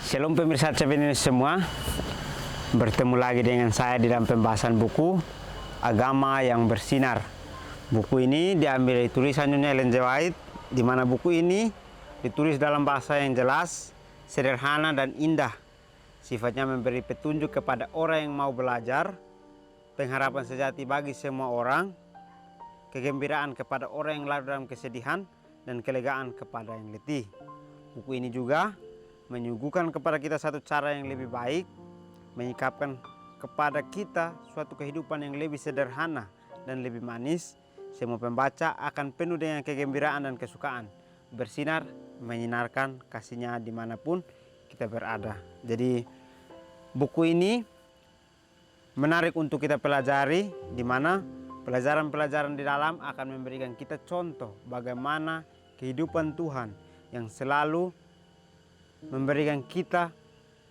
Shalom pemirsa CPNews semua. Bertemu lagi dengan saya di dalam pembahasan buku Agama yang Bersinar. Buku ini diambil dari tulisan Nyonya Ellen G. White, di mana buku ini ditulis dalam bahasa yang jelas, sederhana dan indah. Sifatnya memberi petunjuk kepada orang yang mau belajar, pengharapan sejati bagi semua orang, kegembiraan kepada orang yang larut dalam kesedihan, dan kelegaan kepada yang letih. Buku ini juga menyuguhkan kepada kita satu cara yang lebih baik, menyikapkan kepada kita suatu kehidupan yang lebih sederhana dan lebih manis. Semua pembaca akan penuh dengan kegembiraan dan kesukaan, bersinar, menyinarkan kasihnya dimanapun kita berada. Jadi buku ini menarik untuk kita pelajari, di mana pelajaran-pelajaran di dalam akan memberikan kita contoh bagaimana kehidupan Tuhan yang selalu memberikan kita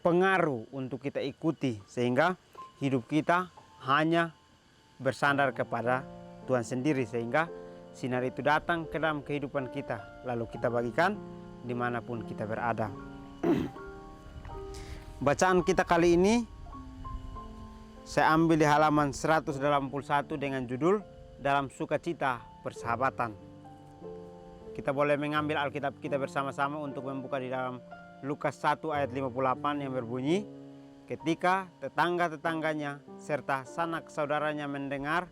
pengaruh untuk kita ikuti, sehingga hidup kita hanya bersandar kepada Tuhan sendiri, sehingga sinar itu datang ke dalam kehidupan kita lalu kita bagikan dimanapun kita berada. Bacaan kita kali ini saya ambil di halaman 181 dengan judul Dalam Sukacita Persahabatan. Kita boleh mengambil Alkitab kita bersama-sama untuk membuka di dalam Lukas 1 ayat 58 yang berbunyi, ketika tetangga-tetangganya serta sanak saudaranya mendengar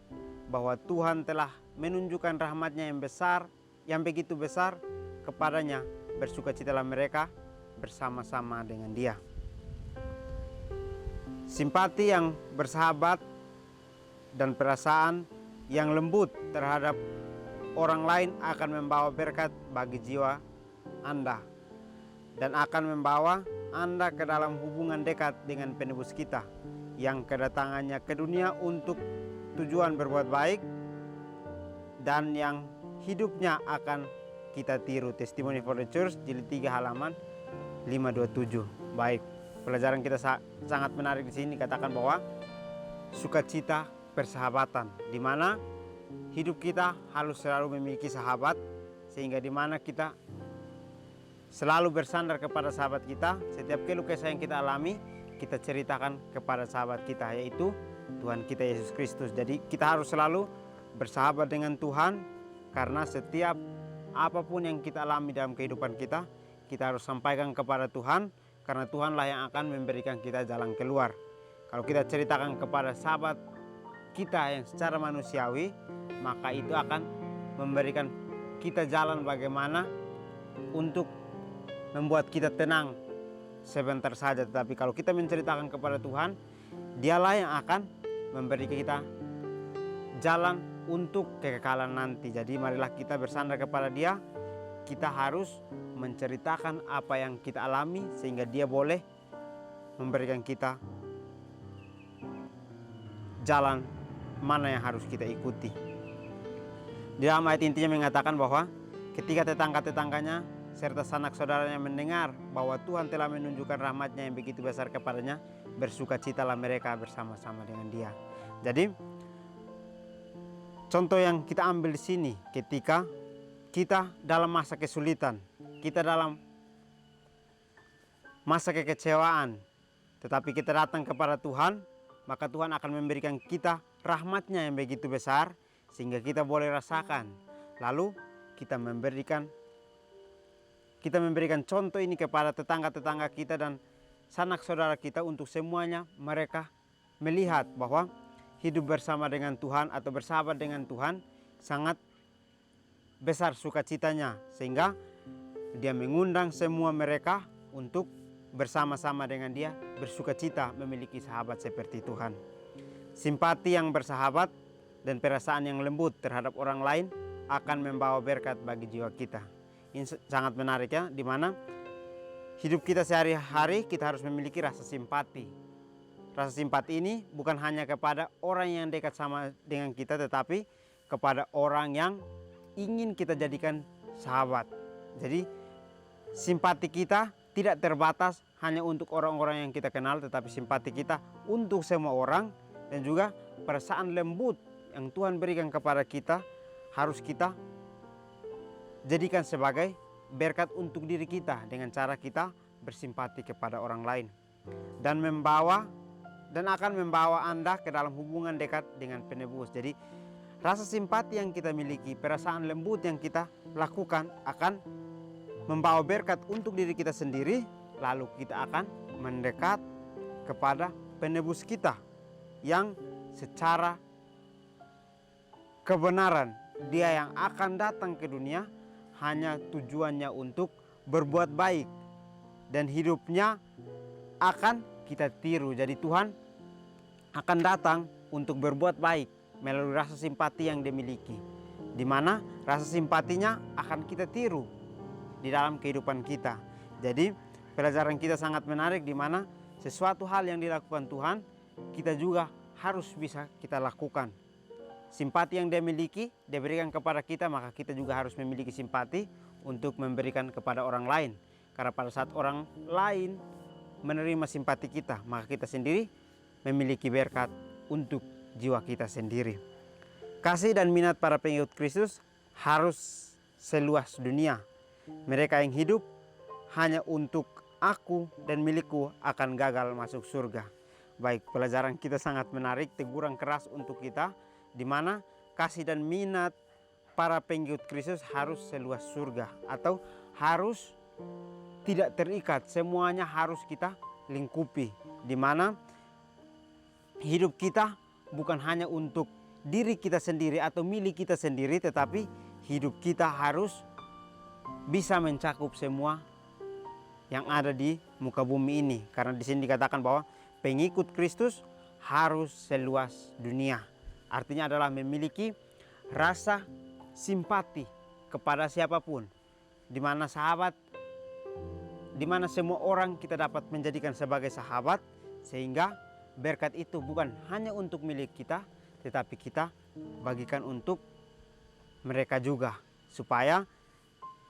bahwa Tuhan telah menunjukkan rahmat-Nya yang besar, yang begitu besar kepadanya, bersukacitalah mereka bersama-sama dengan Dia. Simpati yang bersahabat dan perasaan yang lembut terhadap orang lain akan membawa berkat bagi jiwa Anda dan akan membawa Anda ke dalam hubungan dekat dengan penebus kita yang kedatangannya ke dunia untuk tujuan berbuat baik dan yang hidupnya akan kita tiru. Testimony for the Church jilid 3 halaman 527. Baik, pelajaran kita sangat menarik di sini, katakan bahwa sukacita persahabatan, di mana hidup kita harus selalu memiliki sahabat, sehingga di mana kita selalu bersandar kepada sahabat kita. Setiap keluh kesah yang kita alami, kita ceritakan kepada sahabat kita, yaitu Tuhan kita Yesus Kristus. Jadi kita harus selalu bersahabat dengan Tuhan, karena setiap apapun yang kita alami dalam kehidupan kita, kita harus sampaikan kepada Tuhan, karena Tuhanlah yang akan memberikan kita jalan keluar. Kalau kita ceritakan kepada sahabat kita yang secara manusiawi, maka itu akan memberikan kita jalan bagaimana untuk membuat kita tenang sebentar saja. Tetapi kalau kita menceritakan kepada Tuhan, Dialah yang akan memberi kita jalan untuk kekekalan nanti. Jadi marilah kita bersandar kepada Dia. Kita harus menceritakan apa yang kita alami, sehingga Dia boleh memberikan kita jalan mana yang harus kita ikuti. Di dalam ayat intinya mengatakan bahwa ketika tetangga-tetangganya serta sanak saudaranya mendengar bahwa Tuhan telah menunjukkan rahmat-Nya yang begitu besar kepadanya, bersukacitalah mereka bersama-sama dengan Dia. Jadi contoh yang kita ambil di sini, ketika kita dalam masa kesulitan, kita dalam masa kekecewaan, tetapi kita datang kepada Tuhan, maka Tuhan akan memberikan kita rahmat-Nya yang begitu besar, sehingga kita boleh rasakan. Lalu kita memberikan contoh ini kepada tetangga-tetangga kita dan sanak saudara kita, untuk semuanya mereka melihat bahwa hidup bersama dengan Tuhan atau bersahabat dengan Tuhan sangat besar sukacitanya, sehingga Dia mengundang semua mereka untuk bersama-sama dengan Dia bersukacita memiliki sahabat seperti Tuhan. Simpati yang bersahabat dan perasaan yang lembut terhadap orang lain akan membawa berkat bagi jiwa kita. Ini sangat menarik ya, di mana hidup kita sehari-hari kita harus memiliki rasa simpati. Rasa simpati ini bukan hanya kepada orang yang dekat sama dengan kita, tetapi kepada orang yang ingin kita jadikan sahabat. Jadi simpati kita tidak terbatas hanya untuk orang-orang yang kita kenal, tetapi simpati kita untuk semua orang, dan juga perasaan lembut yang Tuhan berikan kepada kita harus kita jadikan sebagai berkat untuk diri kita dengan cara kita bersimpati kepada orang lain dan akan membawa Anda ke dalam hubungan dekat dengan penebus. Jadi rasa simpati yang kita miliki, perasaan lembut yang kita lakukan akan membawa berkat untuk diri kita sendiri, lalu kita akan mendekat kepada penebus kita yang secara kebenaran dia yang akan datang ke dunia hanya tujuannya untuk berbuat baik dan hidupnya akan kita tiru. Jadi Tuhan akan datang untuk berbuat baik melalui rasa simpati yang dimiliki, di mana rasa simpatinya akan kita tiru di dalam kehidupan kita. Jadi pelajaran kita sangat menarik, di mana sesuatu hal yang dilakukan Tuhan kita juga harus bisa kita lakukan. Simpati yang dia miliki, dia berikan kepada kita, maka kita juga harus memiliki simpati untuk memberikan kepada orang lain. Karena pada saat orang lain menerima simpati kita, maka kita sendiri memiliki berkat untuk jiwa kita sendiri. Kasih dan minat para pengikut Kristus harus seluas dunia. Mereka yang hidup hanya untuk aku dan milikku akan gagal masuk surga. Baik, pelajaran kita sangat menarik, teguran keras untuk kita, di mana kasih dan minat para pengikut Kristus harus seluas surga, atau harus tidak terikat, semuanya harus kita lingkupi, di mana hidup kita bukan hanya untuk diri kita sendiri atau milik kita sendiri, tetapi hidup kita harus bisa mencakup semua yang ada di muka bumi ini. Karena di sini dikatakan bahwa pengikut Kristus harus seluas dunia. Artinya adalah memiliki rasa simpati kepada siapapun, di mana semua orang kita dapat menjadikan sebagai sahabat, sehingga berkat itu bukan hanya untuk milik kita, tetapi kita bagikan untuk mereka juga, supaya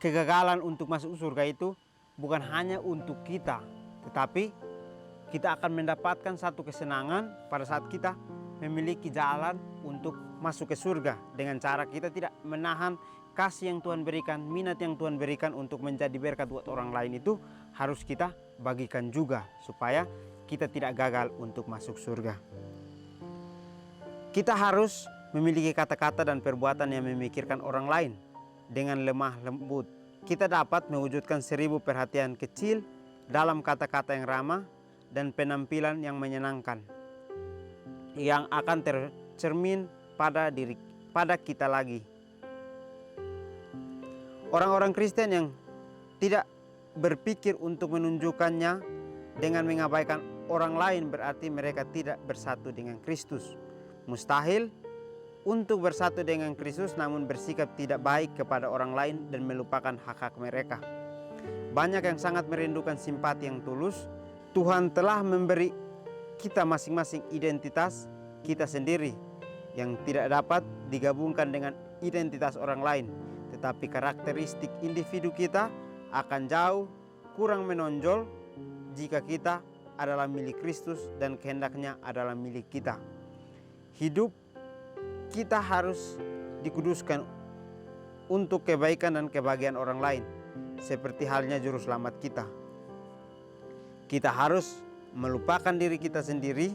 kegagalan untuk masuk surga itu bukan hanya untuk kita, tetapi kita akan mendapatkan satu kesenangan pada saat kita memiliki jalan untuk masuk ke surga, dengan cara kita tidak menahan kasih yang Tuhan berikan, minat yang Tuhan berikan untuk menjadi berkat buat orang lain, itu harus kita bagikan juga supaya kita tidak gagal untuk masuk surga. Kita harus memiliki kata-kata dan perbuatan yang memikirkan orang lain dengan lemah lembut. Kita dapat mewujudkan 1000 perhatian kecil dalam kata-kata yang ramah dan penampilan yang menyenangkan, yang akan tercermin pada kita lagi. Orang-orang Kristen yang tidak berpikir untuk menunjukkannya dengan mengabaikan orang lain berarti mereka tidak bersatu dengan Kristus. Mustahil untuk bersatu dengan Kristus namun bersikap tidak baik kepada orang lain dan melupakan hak-hak mereka. Banyak yang sangat merindukan simpati yang tulus. Tuhan telah memberi kita masing-masing identitas kita sendiri yang tidak dapat digabungkan dengan identitas orang lain, tetapi karakteristik individu kita akan jauh kurang menonjol jika kita adalah milik Kristus dan kehendaknya adalah milik kita. Hidup kita harus dikuduskan untuk kebaikan dan kebahagiaan orang lain, seperti halnya juru selamat kita. Kita harus melupakan diri kita sendiri.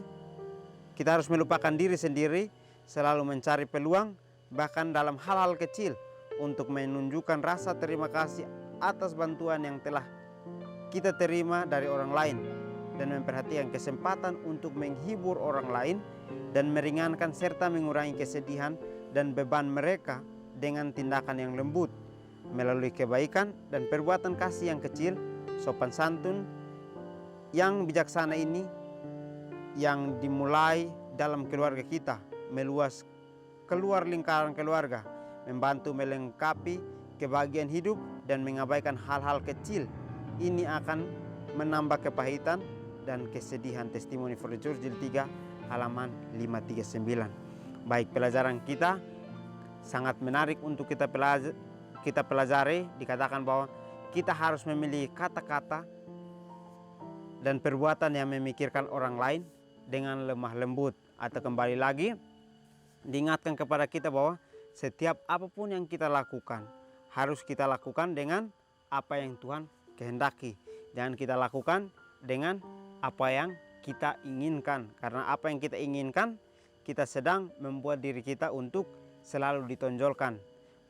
Kita harus melupakan diri sendiri, selalu mencari peluang bahkan dalam hal-hal kecil untuk menunjukkan rasa terima kasih atas bantuan yang telah kita terima dari orang lain, dan memperhatikan kesempatan untuk menghibur orang lain dan meringankan serta mengurangi kesedihan dan beban mereka dengan tindakan yang lembut melalui kebaikan dan perbuatan kasih yang kecil, sopan santun yang bijaksana ini yang dimulai dalam keluarga kita, meluas keluar lingkaran keluarga, membantu melengkapi kebahagiaan hidup dan mengabaikan hal-hal kecil. Ini akan menambah kepahitan dan kesedihan. Testimony for the Church jilid 3 halaman 539. Baik, pelajaran kita sangat menarik untuk kita pelajari. Dikatakan bahwa kita harus memilih kata-kata dan perbuatan yang memikirkan orang lain dengan lemah lembut. Atau kembali lagi diingatkan kepada kita bahwa setiap apapun yang kita lakukan harus kita lakukan dengan apa yang Tuhan kehendaki. jangan kita lakukan dengan apa yang kita inginkan. Karena apa yang kita inginkan, kita sedang membuat diri kita untuk selalu ditonjolkan.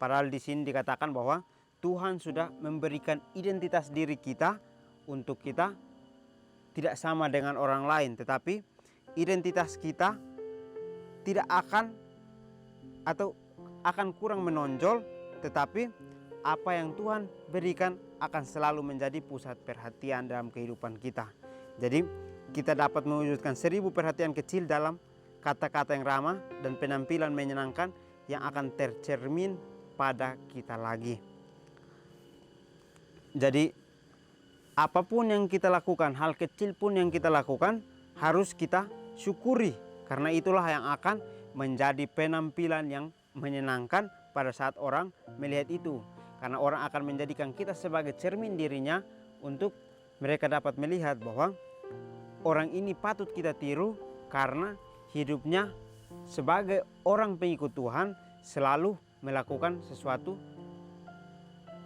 Padahal di sini dikatakan bahwa Tuhan sudah memberikan identitas diri kita untuk kita tidak sama dengan orang lain, tetapi identitas kita tidak akan atau akan kurang menonjol, tetapi apa yang Tuhan berikan akan selalu menjadi pusat perhatian dalam kehidupan kita. Jadi kita dapat mewujudkan 1000 perhatian kecil dalam kata-kata yang ramah dan penampilan menyenangkan yang akan tercermin pada kita lagi. Jadi apapun yang kita lakukan, hal kecil pun yang kita lakukan harus kita syukuri, karena itulah yang akan menjadi penampilan yang menyenangkan pada saat orang melihat itu. Karena orang akan menjadikan kita sebagai cermin dirinya untuk mereka dapat melihat bahwa orang ini patut kita tiru karena hidupnya sebagai orang pengikut Tuhan selalu melakukan sesuatu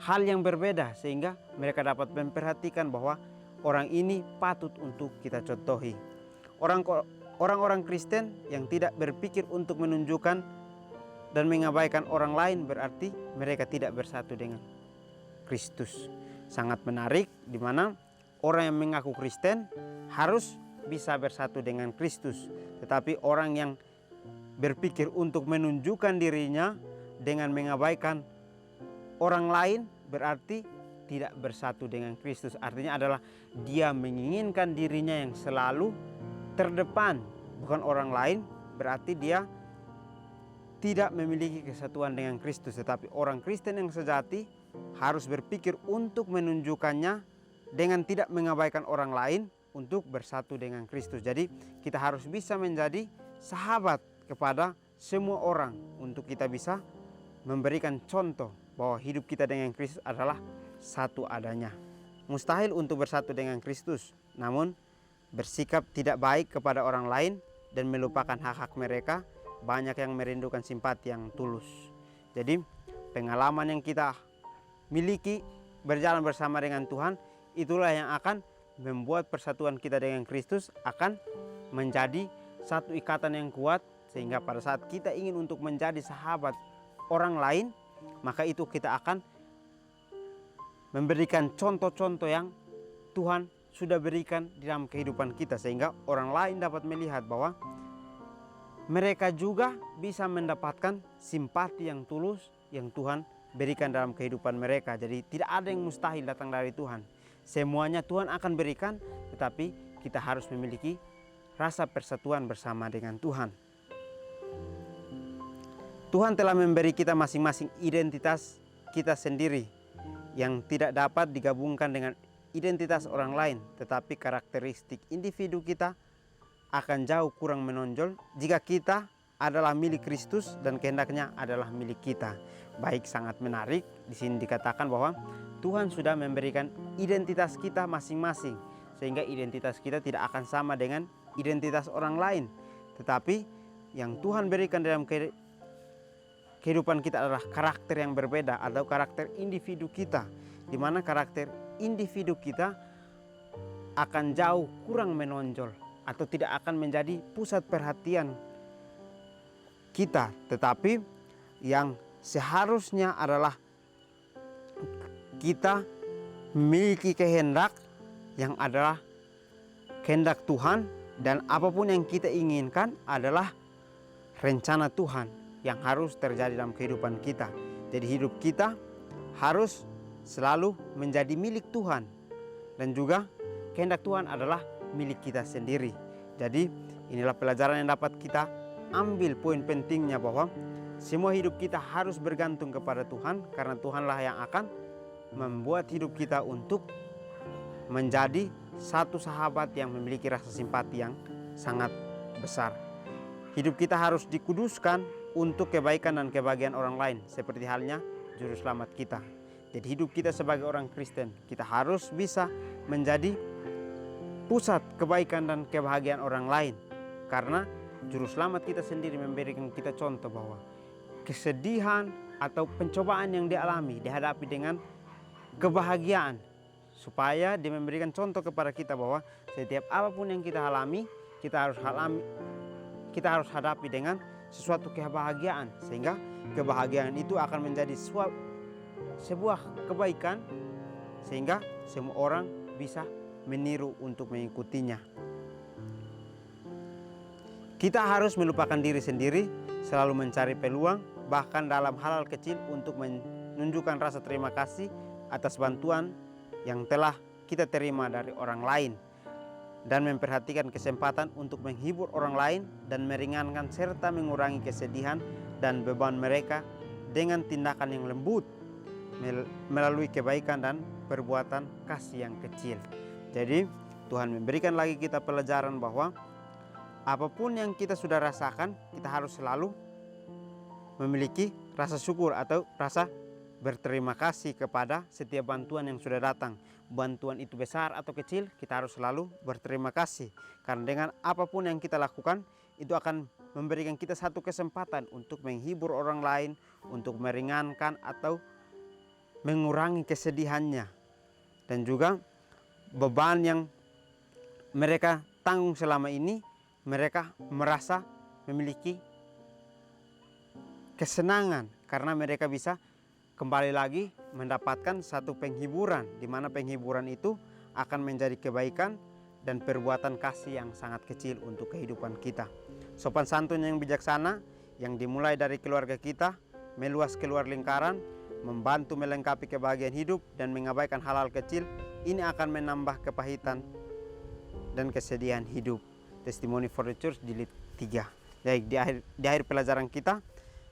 hal yang berbeda, sehingga mereka dapat memperhatikan bahwa orang ini patut untuk kita contohi. Orang-orang Kristen yang tidak berpikir untuk menunjukkan dan mengabaikan orang lain berarti mereka tidak bersatu dengan Kristus. Sangat menarik di mana orang yang mengaku Kristen harus bisa bersatu dengan Kristus, tetapi orang yang berpikir untuk menunjukkan dirinya dengan mengabaikan orang lain berarti tidak bersatu dengan Kristus. Artinya adalah dia menginginkan dirinya yang selalu terdepan, bukan orang lain, berarti dia tidak memiliki kesatuan dengan Kristus. Tetapi orang Kristen yang sejati harus berpikir untuk menunjukkannya dengan tidak mengabaikan orang lain untuk bersatu dengan Kristus. Jadi kita harus bisa menjadi sahabat kepada semua orang untuk kita bisa memberikan contoh bahwa hidup kita dengan Kristus adalah satu adanya. Mustahil untuk bersatu dengan Kristus, namun bersikap tidak baik kepada orang lain dan melupakan hak-hak mereka, banyak yang merindukan simpati yang tulus. Jadi pengalaman yang kita miliki berjalan bersama dengan Tuhan, itulah yang akan membuat persatuan kita dengan Kristus akan menjadi satu ikatan yang kuat, sehingga pada saat kita ingin untuk menjadi sahabat orang lain, maka itu kita akan memberikan contoh-contoh yang Tuhan sudah berikan di dalam kehidupan kita, sehingga orang lain dapat melihat bahwa mereka juga bisa mendapatkan simpati yang tulus yang Tuhan berikan dalam kehidupan mereka. Jadi tidak ada yang mustahil datang dari Tuhan. Semuanya Tuhan akan berikan, tetapi kita harus memiliki rasa persatuan bersama dengan Tuhan. Tuhan telah memberi kita masing-masing identitas kita sendiri yang tidak dapat digabungkan dengan identitas orang lain, tetapi karakteristik individu kita akan jauh kurang menonjol jika kita adalah milik Kristus dan kehendaknya adalah milik kita. Baik, sangat menarik. Di sini dikatakan bahwa Tuhan sudah memberikan identitas kita masing-masing, sehingga identitas kita tidak akan sama dengan identitas orang lain. Tetapi yang Tuhan berikan dalam kehidupan kita adalah karakter yang berbeda atau karakter individu kita, di mana karakter individu kita akan jauh kurang menonjol atau tidak akan menjadi pusat perhatian kita, tetapi yang seharusnya adalah kita memiliki kehendak yang adalah kehendak Tuhan, dan apapun yang kita inginkan adalah rencana Tuhan yang harus terjadi dalam kehidupan kita. Jadi hidup kita harus selalu menjadi milik Tuhan, dan juga kehendak Tuhan adalah milik kita sendiri. Jadi inilah pelajaran yang dapat kita ambil, poin pentingnya bahwa semua hidup kita harus bergantung kepada Tuhan, karena Tuhanlah yang akan membuat hidup kita untuk menjadi satu sahabat yang memiliki rasa simpati yang sangat besar. Hidup kita harus dikuduskan untuk kebaikan dan kebahagiaan orang lain, seperti halnya juru selamat kita. Jadi hidup kita sebagai orang Kristen, kita harus bisa menjadi pusat kebaikan dan kebahagiaan orang lain, karena juru selamat kita sendiri memberikan kita contoh bahwa kesedihan atau pencobaan yang dialami dihadapi dengan kebahagiaan, supaya dia memberikan contoh kepada kita bahwa setiap apapun yang kita alami, kita harus hadapi dengan sesuatu kebahagiaan, sehingga kebahagiaan itu akan menjadi sebuah kebaikan, sehingga semua orang bisa meniru untuk mengikutinya. Kita harus melupakan diri sendiri, selalu mencari peluang, bahkan dalam hal-hal kecil untuk menunjukkan rasa terima kasih atas bantuan yang telah kita terima dari orang lain, dan memperhatikan kesempatan untuk menghibur orang lain dan meringankan serta mengurangi kesedihan dan beban mereka dengan tindakan yang lembut melalui kebaikan dan perbuatan kasih yang kecil. Jadi Tuhan memberikan lagi kita pelajaran bahwa apapun yang kita sudah rasakan, kita harus selalu memiliki rasa syukur atau rasa berterima kasih kepada setiap bantuan yang sudah datang. Bantuan itu besar atau kecil, kita harus selalu berterima kasih. Karena dengan apapun yang kita lakukan, itu akan memberikan kita satu kesempatan untuk menghibur orang lain, untuk meringankan atau mengurangi kesedihannya. Dan juga beban yang mereka tanggung selama ini, mereka merasa memiliki kesenangan karena mereka bisa kembali lagi mendapatkan satu penghiburan, di mana penghiburan itu akan menjadi kebaikan dan perbuatan kasih yang sangat kecil untuk kehidupan kita. Sopan santun yang bijaksana yang dimulai dari keluarga kita, meluas keluar lingkaran, membantu melengkapi kebahagiaan hidup dan mengabaikan hal-hal kecil, ini akan menambah kepahitan dan kesedihan hidup. Testimony for the Church jilid 3. Baik, di akhir pelajaran kita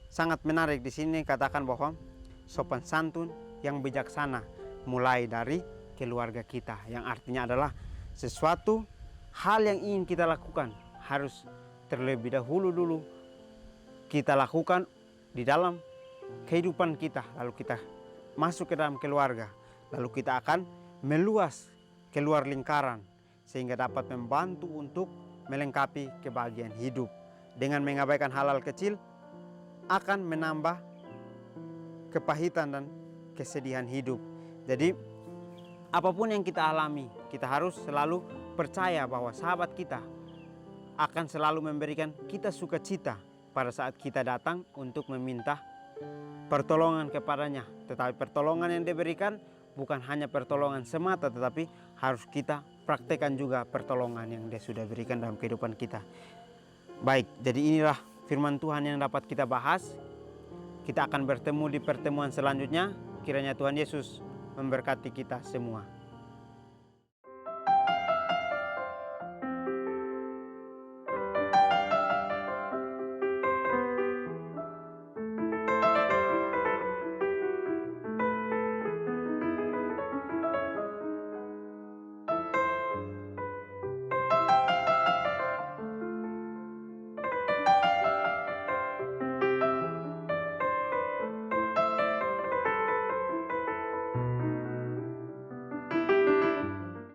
sangat menarik di sini katakan bahwa sopan santun yang bijaksana mulai dari keluarga kita, yang artinya adalah sesuatu hal yang ingin kita lakukan harus terlebih dahulu kita lakukan di dalam kehidupan kita, lalu kita masuk ke dalam keluarga, lalu kita akan meluas keluar lingkaran sehingga dapat membantu untuk melengkapi kebahagiaan hidup. Dengan mengabaikan hal-hal kecil akan menambah kepahitan dan kesedihan hidup. Jadi apapun yang kita alami, kita harus selalu percaya bahwa sahabat kita akan selalu memberikan kita sukacita pada saat kita datang untuk meminta pertolongan kepadanya. Tetapi pertolongan yang diberikan bukan hanya pertolongan semata, tetapi harus kita praktekkan juga pertolongan yang dia sudah berikan dalam kehidupan kita. Baik, jadi inilah firman Tuhan yang dapat kita bahas. Kita akan bertemu di pertemuan selanjutnya. Kiranya Tuhan Yesus memberkati kita semua.